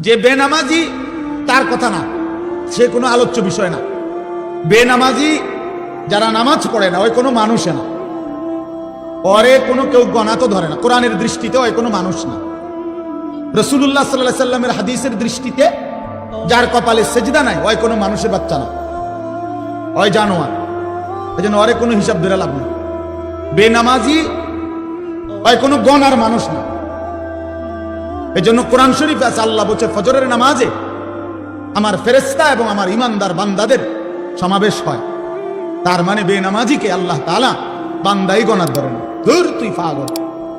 যে বেনামাজি তার কথা না, সে কোনো আলোচ্য বিষয় না। বেনামাজি যারা নামাজ পড়ে না, ওই কোনো মানুষ না, ওরে কোনো কেউ গণা তো ধরে না। কোরআনের দৃষ্টিতে ওই কোনো মানুষ না। রাসূলুল্লাহ সাল্লাল্লাহু আলাইহি সাল্লামের হাদিসের দৃষ্টিতে যার কপালে সেজদা নাই, ওই কোনো মানুষের বাচ্চা না, ওই জানোয়ার। এই জন্য ওরে কোনো হিসাব ধরে লাভ নেই। বেনামাজি ওই কোনো গণার মানুষ না। এই জন্য কোরআন শরীফে আছে, আল্লাহ বলছে ফজরের নামাজে আমার ফেরেশতা এবং আমার ইমানদার বান্দাদের সমাবেশ হয়। তার মানে বেনামাজিকে আল্লাহ তাআলা বান্দাই গণার ধরে না। ধুর তুই পাগল,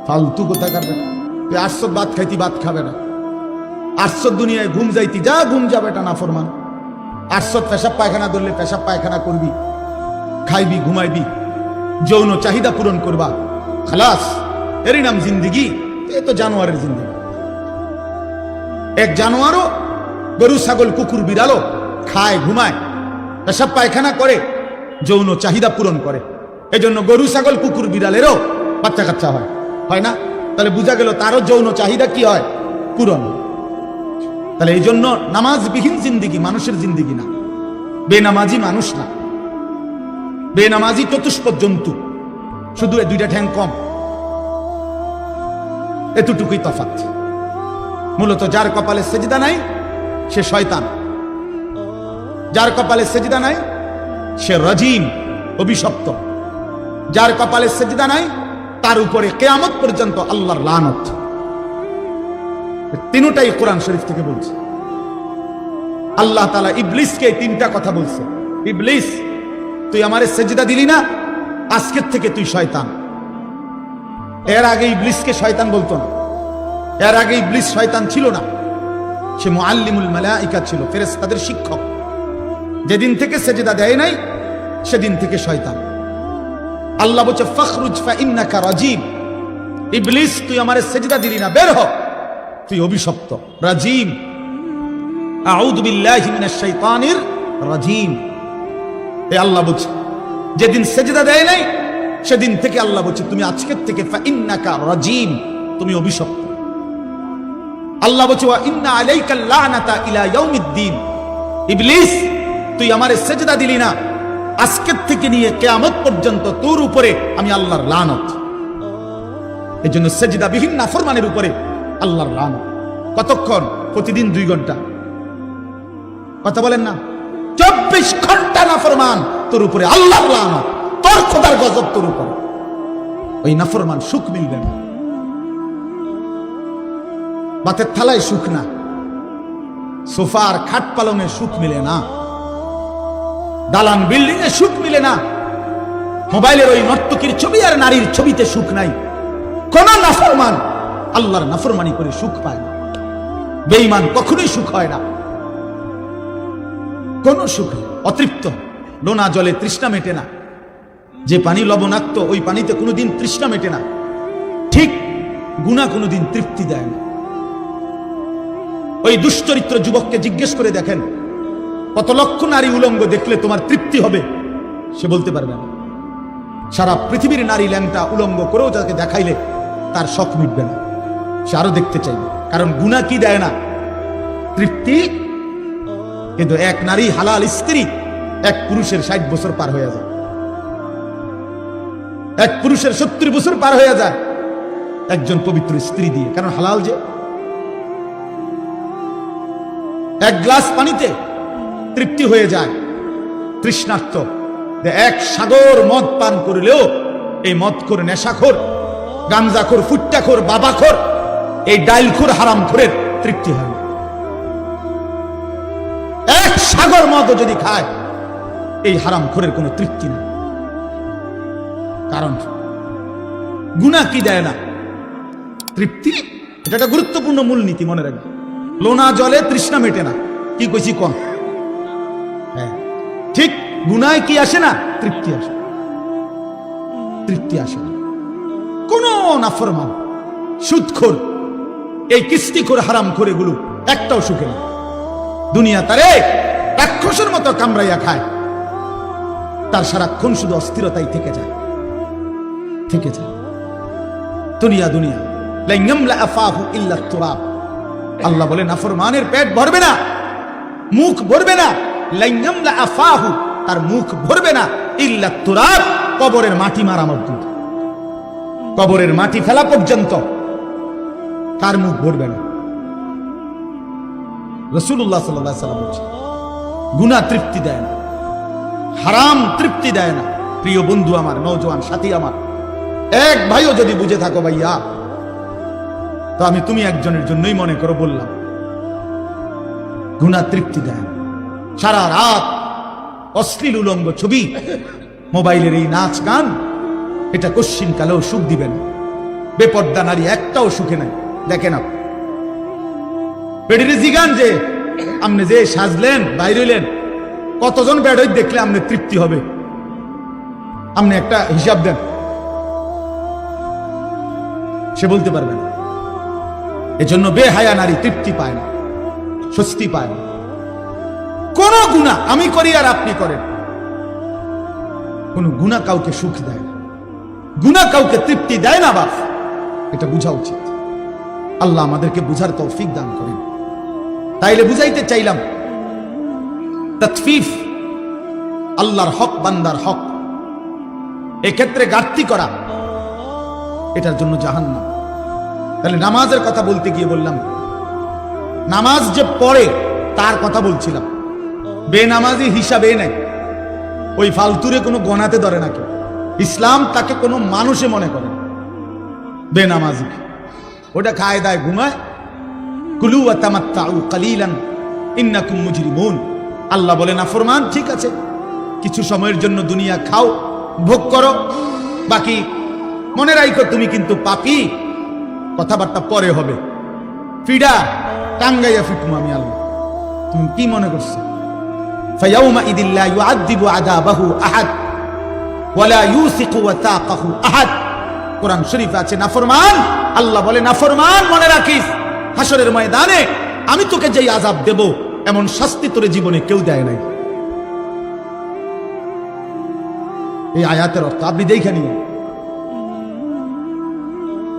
ফালতু কথা করবে না। তুই আটশো ভাত খাইতি, ভাত খাবে না। আটশো দুনিয়ায় ঘুম যাইতি, যা ঘুম যাবে, এটা নাফরমান। আটশো পেশাব পায়খানা ধরলে পেশাব পায়খানা করবি, খাইবি, ঘুমাইবি, যৌন চাহিদা পূরণ করবা, খালাস। এরই নাম জিন্দিগি। এ তো জানোয়ারের জিন্দিগি। এক জানোয়ারও গরু, ছাগল, কুকুর, বিড়ালও খায়, ঘুমায়, পেশাব পায়খানা করে, যৌন চাহিদা পূরণ করে। এজন্য গরু, ছাগল, কুকুর, বিড়ালেরও বাচ্চা কাচ্চা হয়, হয় না? তাহলে বোঝা গেল তারও যৌন চাহিদা কি হয়? পূরণ। তাহলে এই জন্য নামাজবিহীন জিন্দিগি মানুষের জিন্দিগি না, বেনামাজি মানুষ না। বেনামাজি চতুষ্পদ জন্তু, শুধু এ দুইটা ঠ্যাং কম, এতটুকুই তফাৎ। মূলত যার কপালে সেজদা নাই সে শয়তান, যার কপালে সেজদা নাই সে রাজিম, অভিশপ্ত। যার কপালে সেজদা নাই তার উপরে কিয়ামত পর্যন্ত আল্লাহর লানত। তিনটাই কোরআন শরীফ থেকে বলছে। আল্লাহ তাআলা ইবলিসকে তিনটা কথা বলছে। ইবলিস, তুই আমারে সেজদা দিলি না, আজকের থেকে তুই শয়তান। এর আগে ইবলিসকে শয়তান বলতো না। এর আগে ইবলিস শয়তান ছিল না, সে মুআল্লিমুল মালায়েকা ছিল, ফেরেশতাদের শিক্ষক। যেদিন থেকে সেজদা দেয় নাই সেদিন থেকে শয়তান। আল্লাহ বলছে ফাখরুজ ফাইন্নাকা রাজিম। ইবলিস, তুই আমারে সেজদা দিলি না, বের হ, তুই অভিশপ্ত, রাজিম। আউযু বিল্লাহি মিনাশ শাইতানির রাজিম। এই আল্লাহ বলছে যেদিন সেজদা দেয় নাই সেদিন থেকে আল্লাহ বলছে তুমি আজকের থেকে ফাইন্নাকা রাজিম, তুমি অভিশপ্ত। আল্লাহ বলছে ওয়া ইন্না আলাইকাল লানাতা ইলা ইয়াউমিদ্দিন। ইবলিস, তুই আমারে সেজদা দিলি না, আজকের থেকে নিয়ে কিয়ামত পর্যন্ত তোর উপরে আমি আল্লাহর লানত। এই জন্য সেজদাবিহীন নাফরমানের উপরে আল্লাহর লানত। কতক্ষণ? প্রতিদিন 2 ঘন্টা। কথা বলেন না? 24 ঘন্টা নাফরমান, তোর উপরে আল্লাহর লানত, তোর খোদার গজব তোর উপরে। ওই নাফরমান সুখ মিলবে না। ভাতের থালায় সুখ না, সোফার খাট পালঙে সুখ মিলে না, দালান বিল্ডিং এ সুখ মিলে না, মোবাইলের ওই নর্তকীর ছবি আর নারীর ছবিতে সুখ নাই। কোন নাফরমান আল্লাহর নাফরমানি করে সুখ পায় না। বেঈমান কখনোই সুখ হয় না, কোন সুখ। অতৃপ্ত লোনা জলে তৃষ্ণা মেটে না। যে পানি লবণাক্ত ওই পানিতে কোনোদিন তৃষ্ণা মেটে না। ঠিক গুনাহ কোনোদিন তৃপ্তি দেয় না। ওই দুশ্চরিত্র যুবককে জিজ্ঞেস করে দেখেন, কত লক্ষ নারী উলঙ্গ দেখলে তোমার তৃপ্তি হবে? সে বলতে পারবে না। সারা পৃথিবীর নারী ল্যাংটা উলঙ্গ করেও তাকে দেখাইলে তার শখ মিটবে না, সে আরো দেখতে চাইবে। কারণ গুনাহ কি দেয় না? তৃপ্তি। কিন্তু এক নারী হালাল স্ত্রী এক পুরুষের 60 বছর পার হয়ে যায়, এক পুরুষের 70 বছর পার হয়ে যায় একজন পবিত্র স্ত্রী দিয়ে। কারণ হালাল যে। এক গ্লাস পানিতে তৃপ্তি হয়ে যায় তৃষ্ণার্ত। এক সাগর মদ পান করলেও এই মদখোর, নেশাখোর, গাঞ্জাখোর, ফুট্টাখোর, বাবাখোর, এই ডাইলখোর, হারামখোরের তৃপ্তি হয় না। এক সাগর মদও যদি খায় এই হারামখোরের কোনো তৃপ্তি নেই। কারণ গুনাহ কি দেয় না? তৃপ্তি। এটা একটা গুরুত্বপূর্ণ মূলনীতি, মনে রাখবে। লোনা জলে তৃষ্ণা মেটে না, কি কইছি কম? হ্যাঁ ঠিক। গুনায় কি আসে না? তৃপ্তি আসে। তৃপ্তি আসে না। কোন নাফরমান, সুদখোর, এই কিস্তিখোর, হারামখোর, এগুলো একটাও সুখে না। দুনিয়া তারে রাক্ষসের মতো কামড়াইয়া খায়, তার সারাক্ষণ শুধু অস্থিরতাই থেকে যায়, থেকে যায়। দুনিয়া দুনিয়া লা ইয়ামলা আফাহু ইল্লা তুরাব। আল্লাহ বলে নাফরমানের পেট ভরবে না, মুখ ভরবে না, লাইয়ামলা আফাহু, তার মুখ ভরবে না, ইল্লা তুরাব, কবরের মাটি মারা পর্যন্ত, কবরের মাটি ফেলা পর্যন্ত তার মুখ ভরবে না। রাসূলুল্লাহ সাল্লাল্লাহু আলাইহি ওয়াসাল্লাম বলেছেন গুনাহ তৃপ্তি দেয় না, হারাম তৃপ্তি দেয় না। প্রিয় বন্ধু আমার, নওজোয়ান সাথী আমার, এক ভাইও যদি বুঝে থাকো ভাইয়া, তো আমি তুমি একজনের জন্যই মনে করো বললাম, গুনাহ তৃপ্তি দেয় না। সারা রাত অশ্লীল উলঙ্গ ছবি, মোবাইলের এই নাচ গান, এটা কশ্চিন কালেও সুখ দিবে না। বেপর্দা নারী একটাও সুখে নাই। দেখেন পেডিরে জিগান যে আপনি যে সাজলেন বাইরে হইলেন, কতজন বেড়ই দেখলে আপনি তৃপ্তি হবে, আপনি একটা হিসাব দেন, সে বলতে পারবে না। এজন্য বেহায়া নারী তৃপ্তি পায় না, স্বস্তি পায় না। কোন গুনাহ আমি করি আর আপনি করেন, কোন গুনাহ কাউকে সুখ দেয় না, গুনাহ কাউকে তৃপ্তি দেয় না। বাপ, এটা বুঝা উচিত। আল্লাহ আমাদেরকে বুঝার তৌফিক দান করেন। তাইলে বুঝাইতে চাইলাম, তাতফিফ, আল্লাহর হক বান্দার হক, এক্ষেত্রে ঘাটতি করা, এটার জন্য জাহান্নাম। তাহলে নামাজের কথা বলতে গিয়ে বললাম, নামাজ যে পড়ে তার কথা বলছিলাম। বেনামাজি হিসাবে নাই, ওই ফালতুরে কোনো গনাতে ধরে নাকি। ইসলাম তাকে কোনো মানুষে মনে করে না। বেনামাজি ওটা খায় দায় ঘুমায়, কুলু ওয়া তামাত্তাউ কালিলান ইন্নাকুম মুজরিমুন। আল্লাহ বলে নাফরমান, ঠিক আছে, কিছু সময়ের জন্য দুনিয়া খাও, ভোগ করো, বাকি মনে রাখো তুমি কিন্তু পাপী। কথাবার্তা পরে হবে, ফিডা টাঙ্গাইয়া ফিটমু আমি আল্লাহ। তুমি কি মনে করছো? ফায়াউমা ইদিল লা ইউআযিবু আযাবাহু আহাদ ওয়া লা ইউসিকু ওয়াসাকাহু আহাদ। কোরআন শরীফে আছে নাফরমান, আল্লাহ বলে নাফরমান মনে রাখিস, হাসরের ময়দানে আমি তোকে যেই আযাব দেব, এমন শাস্তি তোর জীবনে কেউ দেয় নাই। এই আয়াতের অর্থ আপনি দেখে নিন,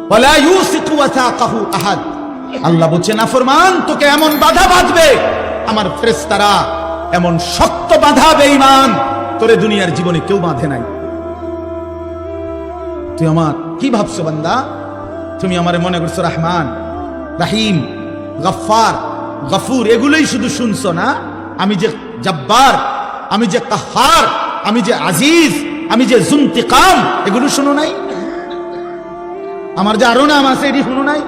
ওয়া লা ইউসিকু ওয়াসাকাহু আহাদ। আল্লাহ বলছে নাফরমান তোকে এমন বাধা বাঁধবে, আমার ফেরেশতারা এমন শক্ত বাধা বেঈমান তোরে দুনিয়ার জীবনে কেউ বাঁধে নাই। তুই আমার কি ভাবছো বান্দা? তুমি আমারে মনে করছো রহমান, রাহিম, গফফার, গফুর, এগুলোই শুধু শুনছো না? আমি যে জব্বার, আমি যে কাহার, আমি যে আজিজ, আমি যে জুনতিকাম, এগুলো শুনো নাই? আমার যে আরো নাম আছে এটি শুনো নাই?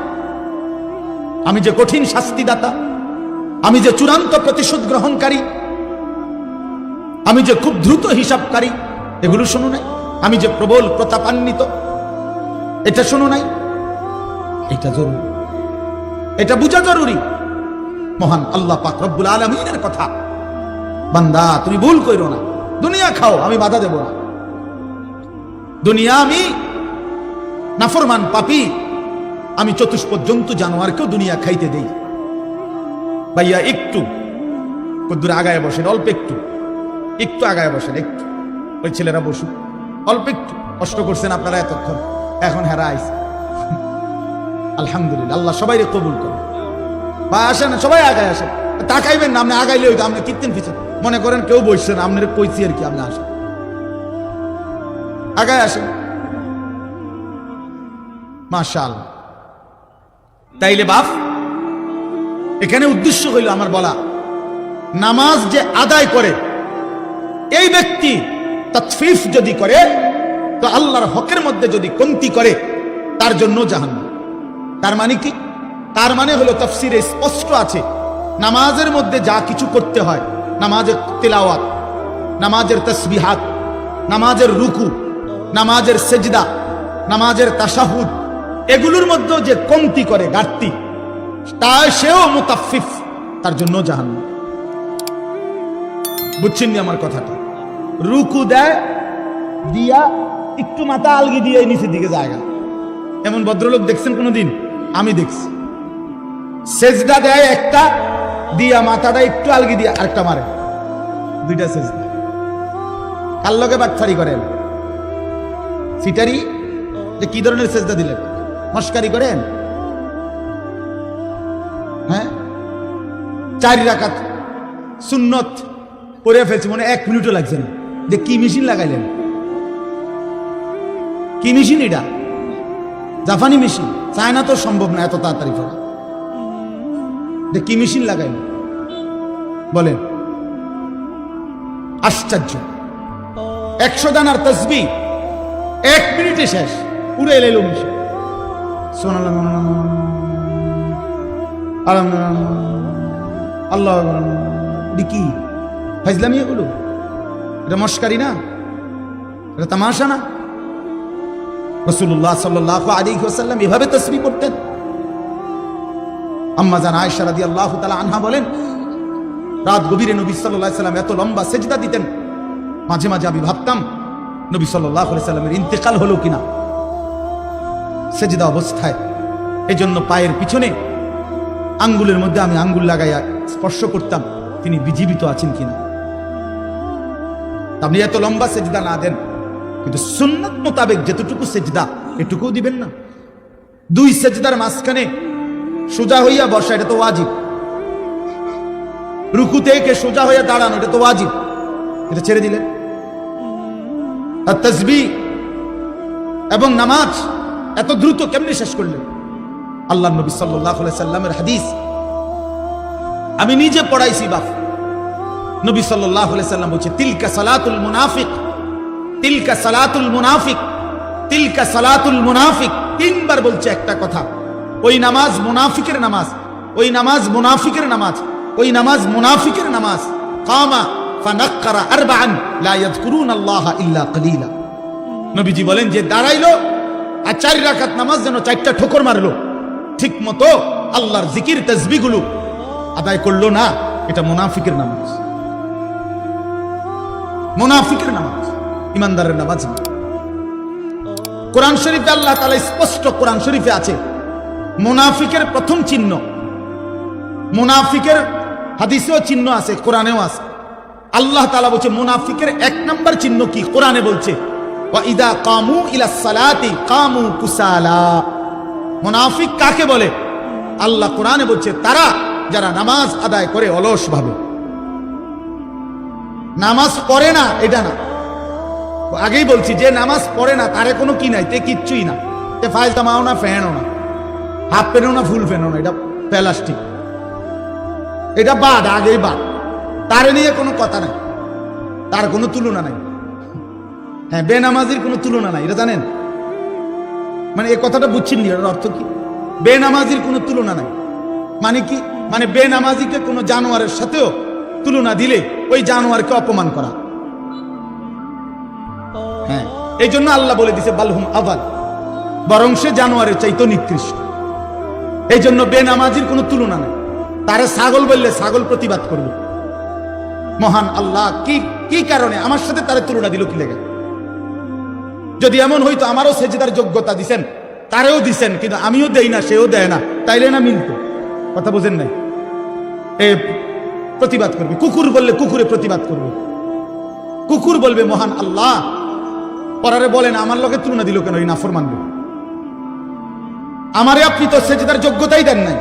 আমি যে কঠিন শাস্তিদাতা, আমি যে চূড়ান্ত প্রতিশোধ গ্রহণকারী, আমি যে খুব দ্রুত হিসাবকারী, এগুলো শোনো নাই? আমি যে প্রবল প্রতাপান্বিত, এটা শোনো নাই? এটা জরুরি, এটা বুঝা জরুরি। মহান আল্লাহ পাক রব্বুল আলামিনের কথা। বান্দা তুমি ভুল কইরো না, দুনিয়া খাও, আমি বাধা দেব না। দুনিয়া আমি নাফরমান পাপী, আমি চতুষ্পদ জন্তু জানোয়ারকেও দুনিয়া খাইতে দেই। ভাইয়া একটু কদ্দুর আগায় বসেন, অল্প একটু, একটু আগায় বসেন, একটু ওই ছেলেরা বসুক, অল্প একটু কষ্ট করছেন আপনারা এতক্ষণ, এখন হেরা আইছে। আলহামদুলিল্লাহ, আল্লাহ সবাই কবুল করে। বা আসেন সবাই আগায় আসেন, তাকাইবেন না, আপনি আগাইলে হইতো, আপনি কীর্তেন পিছন মনে করেন কেউ বসছেন, আপনার কইছি আর কি, আপনি আসেন, আগায় আসেন। মাশাআল্লাহ। তাইলে বাপ, এখানে উদ্দেশ্য হইল আমার বলা, নামাজ যে আদায় করে এই ব্যক্তি তাতফিফ যদি করে, তো আল্লাহর হকের মধ্যে যদি কমতি করে, তার জন্য জাহান্নাম। তার মানে কি? তার মানে হলো তাফসিরে স্পষ্ট আছে, নামাজের মধ্যে যা কিছু করতে হয়, নামাজের তিলাওয়াত, নামাজের তাসবিহাত, নামাজের রুকু, নামাজের সেজদা, নামাজের তাশাহুদ, এগুলোর মধ্যে যে কমতি করে, ঘাটতি, তা সেও মুতাফফিফ, তার জন্য জাহান্নাম। বুঝছেন আমার কথাটা? রুকু দেয় দিয়া একটু মাথা আলগি দিয়ে নিচের দিকে জায়গা, এমন ভদ্রলোক দেখছেন কোনোদিন? আমি দেখছি। সেজদা দেয় একটা দিয়া মাথাটা একটু আলগি দিয়ে আরেকটা মারে, দুইটা সেজদা। কার লগে বাটফারি করেন? সিটারি? যে কি ধরনের সেজদা দিলেন? মস্কারি করেন? হ্যাঁ, 4 রাকাত সুন্নত পড়ে ফেলছি, মনে 1 মিনিটও লাগছে না। যে কি মেশিন লাগাইলেন, কি মেশিন এটা? জাপানি মেশিন, চায়না তো সম্ভব না এত তাড়াতাড়ি পড়া। যে কি মেশিন লাগাইলেন বলেন, আশ্চর্য। 100 দানার তসবিহ 1 মিনিটে শেষ, উড়ে এলো মেশিন। আল্লাহ কি ফাইজলামি এগুলো? এটা মস্কারি না, এটা তামাশা না। রাসূলুল্লাহ সাল্লাল্লাহু আলাইহি ওয়াসাল্লাম এভাবে তাসবিহ করতেন। আম্মা জান আয়েশা রাদিয়াল্লাহু তাআলা আনহা বলেন, রাত গভীরে নবী সাল্লাল্লাহু আলাইহি ওয়াসাল্লাম এত লম্বা সেজদা দিতেন, মাঝে মাঝে আমি ভাবতাম নবী সাল্লাল্লাহু আলাইহি ওয়াসাল্লামের ইন্তেকাল হলো কিনা সেজদা অবস্থায়। এজন্য পায়ের পিছনে আঙ্গুলের মধ্যে আমি আঙ্গুল লাগাইয়া স্পর্শ করতাম তিনি জীবিত আছেন কিনা। আপনি এত লম্বা সেজদা না দেন, কিন্তু সুন্নাত মোতাবেক যতটুকু সেজদা এটুকুও দিবেন না। 2 সেজদার মাঝখানে সোজা হইয়া বসা, এটা তো ওয়াজিব। রুকু থেকে সোজা হইয়া দাঁড়ানো, এটা তো ওয়াজিব, এটা ছেড়ে দিলেন। আর তাসবিহ এবং নামাজ এত দ্রুত কেমনে শেষ করলেন? আল্লাহ নবী সাল্লাল্লাহু আলাইহি সাল্লামের হাদিস আমি নিজে পড়াইছি বাপ। নবী সাল্লাল্লাহু আলাইহি সাল্লাম বলছে, তিলকা সালাতুল মুনাফিক, তিলকা সালাতুল মুনাফিক, তিলকা সালাতুল মুনাফিক। 3 বার বলছে একটা কথা। ওই নামাজ মুনাফিকের নামাজ, ওই নামাজ মুনাফিকের নামাজ, ওই নামাজ মুনাফিকের নামাজ। কামা ফানাক্কারা আরবাআন লা ইয়াযকুরুনাল্লাহা ইল্লা কলিলা। নবীজি বলেন যে দাঁড়াইলো আর 4 রাকাত নামাজ যেন 4টা ঠোকর মারলো, ঠিক মতো আল্লাহর জিকির তাসবিহ গুলো আদায় করলো না, এটা মুনাফিকের নামাজ, মুনাফিকের নামাজ, ইমানদারের নামাজ না। কোরআন শরীফে আল্লাহ তাআলা স্পষ্ট, কোরআন শরীফে আছে মুনাফিকের প্রথম চিহ্ন। মুনাফিকের হাদিসেও চিহ্ন আছে, কোরআনেও আছে। আল্লাহ তাআলা বলছে মুনাফিকের 1 নম্বর চিহ্ন কি? কোরআনে বলছে ওয়া ইদা কামু ইলাস সালাতি কামু কুসালা। মুনাফিক কাকে বলে? আল্লাহ কোরআনে বলছে তারা যারা নামাজ আদায় করে অলস ভাবে, নামাজ পড়ে না, এটা না। আগেই বলছি যে নামাজ পড়ে না তারে কোনো কি নাই, তে কিচ্ছুই না, তে ফায়জামাও না, ফ্যানও না, হাফ প্যান্টও না, ফুল প্যান্টও না, এটা প্লাস্টিক, এটা বাদ, আগেই বাদ। তারে নিয়ে কোনো কথা নাই, তার কোনো তুলনা নাই। হ্যাঁ, বেনামাজির কোনো তুলনা নাই, এটা জানেন? মানে এই কথাটা বুঝছেন নি, এর অর্থ কি? বেনামাজির কোনো তুলনা নাই মানে কি? মানে বেনামাজিকে কোনো জানোয়ারের সাথেও তুলনা দিলে ওই জানোয়ারকে অপমান করা। হ্যাঁ, এই জন্য আল্লাহ বলে দিছে বালহুম আযাল, বরং সে জানোয়ারের চাইতে নিকৃষ্ট। এই জন্য বেনামাজির কোনো তুলনা নাই। তারে ছাগল বললে ছাগল প্রতিবাদ করবে। মহান আল্লাহ কি কি কারণে আমার সাথে তারে তুলনা দিল কি লেগে? যদি এমন হইতো আমারও সেজদার যোগ্যতা দিছেন, তারেও দিছেন, কিন্তু আমিও দেই না, সেও দেয় না, তাইলে না মিলতো? কথা বুঝেন নাই? এ প্রতিবাদ করবে। কুকুর বললে কুকুরে প্রতিবাদ করবে। কুকুর বলবে মহান আল্লাহ পরারে বলেন আমার লোকে তুলনা দিল কেন? এই নাফরমান লোক, আমারে আপনি তো সেজদার যোগ্যতাই দেন নাই,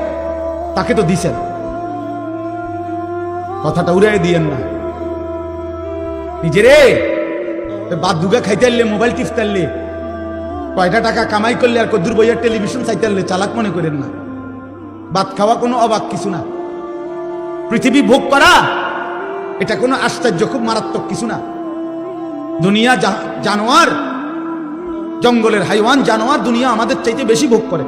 তাকে তো দিছেন। কথাটা উড়াই দিয়েন না নিজেরে। বাদ দুগা খাইতে আনলে, মোবাইল টিপতে আনলে, কয়টা টাকা কামাই করলে আর কদ্দুর বইয়ের টেলিভিশন চাইতে আনলে চালাক মনে করেন না। ভাত খাওয়া কোনো অবাক কিছু না। পৃথিবী ভোগ করা এটা কোনো আশ্চর্য, খুব মারাত্মক কিছু না। দুনিয়া জানোয়ার, জঙ্গলের হাইওয়ান জানোয়ার দুনিয়া আমাদের চাইতে বেশি ভোগ করে।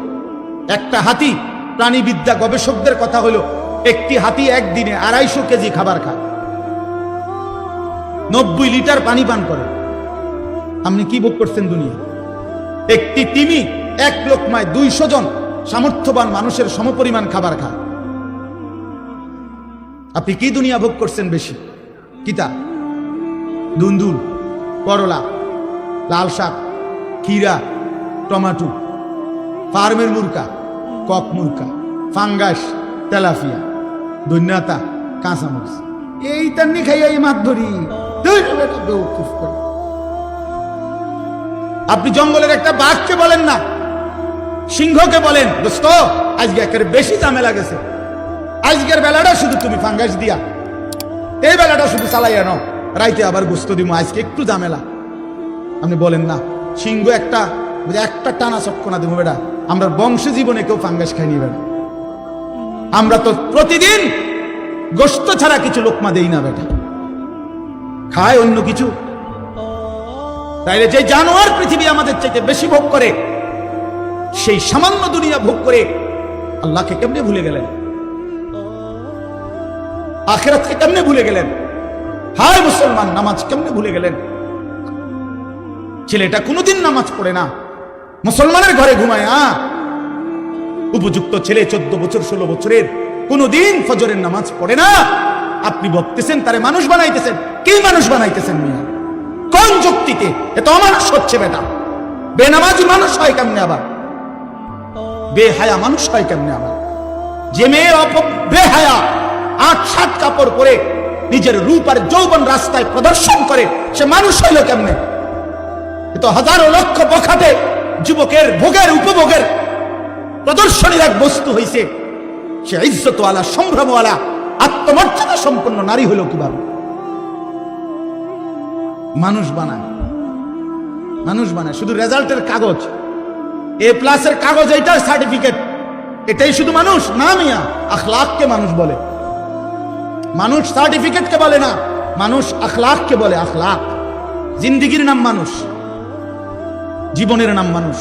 একটা হাতি, প্রাণীবিদ্যা গবেষকদের কথা হলো একটি হাতি একদিনে 250 কেজি খাবার খায়, 90 লিটার পানি পান করে। আপনি কি ভোগ করছেন দুনিয়া? একটি তিমি 1 লোকমায় 200 জন সামর্থ্যবান মানুষের সমপরিমাণ খাবার খায়। আপনি কি দুনিয়া ভোগ করছেন বেশি? কিতা? দুন্দুল, করলা, লাল শাক, ক্ষীরা, টমাটো, ফার্মের মুরকা, কক মুরকা, ফাঙ্গাস, তেলাপিয়া, ধন্যতা, কাঁচামরিচ, এই তান্নি খাইয়া এই মাছ ধরি। আপনি জঙ্গলের একটা বাঘকে বলেন না, সিংহকে বলেন দোস্ত আজকে একেবারে বেশি ঝামেলা গেছে, আজকের বেলাটা শুধু তুমি ফাঙ্গাস দিয়া এই বেলাটা শুধু চালাইয়া নাও, রাইতে আবার গোস্ত দিমু, আজকে একটু ঝামেলা। আপনি বলেন না সিংহ একটা টানা চক্কনা দেবো বেটা, আমরা বংশ জীবনে কেউ ফাঙ্গাস খাইনি বেটা, আমরা তো প্রতিদিন গোস্ত ছাড়া কিছু লোকমা দেই না বেটা, খায় অন্য কিছু। তাইলে যে জানোয়ার পৃথিবী আমাদের চাইতে বেশি ভোগ করে, সেই সামান্য দুনিয়া ভোগ করে আল্লাহকে কেমনে ভুলে গেলেন, আখিরাতকে কেমনে ভুলে গেলেন? হায় মুসলমান, নামাজ কেমনে ভুলে গেলেন? ছেলেটা কোনোদিন নামাজ পড়ে না, মুসলমানের ঘরে ঘুমায়, উপযুক্ত ছেলে 14 বছর 16 বছরের কোনোদিন ফজরের নামাজ পড়ে না। আপনি ভাবতেছেন তারে মানুষ বানাইতেছেন, কি মানুষ বানাইতেছেন মিয়া? কোন যুক্তিতে? এত অমানুষ হচ্ছে বেটা। বেনামাজি মানুষ হয় কেমনে আবার? বেহায়া মানুষ হয় কেমনে আবার? যে মেয়ে বেহায়া 8-7 কাপড় পরে নিজের রূপ আর যৌবন রাস্তায় প্রদর্শন করে, সে মানুষ হইল কেমনে? এ তো হাজারো লক্ষ বখাটে যুবকের ভোগের উপভোগের প্রদর্শনীর এক বস্তু হইছে। সে ইজ্জতওয়ালা, সম্ভ্রমওয়ালা, আত্মমর্যাদা সম্পন্ন নারী হইল কিভাবে? মানুষ বানায়, মানুষ বানায় শুধু রেজাল্টের কাগজ, A+ এর কাগজ, এইটার সার্টিফিকেট, এটাই শুধু মানুষ না মিয়া। আখলাককে মানুষ বলে, মানুষ সার্টিফিকেটকে বলে না, মানুষ আখলাককে বলে। আখলাক জিন্দিগির নাম মানুষ, জীবনের নাম মানুষ,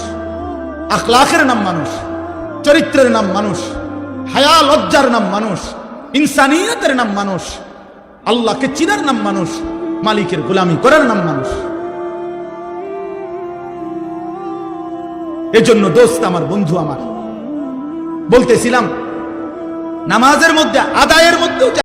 আখলাকের নাম মানুষ, চরিত্রের নাম মানুষ, হায়া লজ্জার নাম মানুষ, ইনসানিয়তের নাম মানুষ, আল্লাহকে চিনার নাম মানুষ, মালিকের গোলামি করার নাম মানুষ। এজন্য দোস্ত আমার, বন্ধু আমার, বলতেছিলাম নামাজের মধ্যে আদায়ের মধ্যেও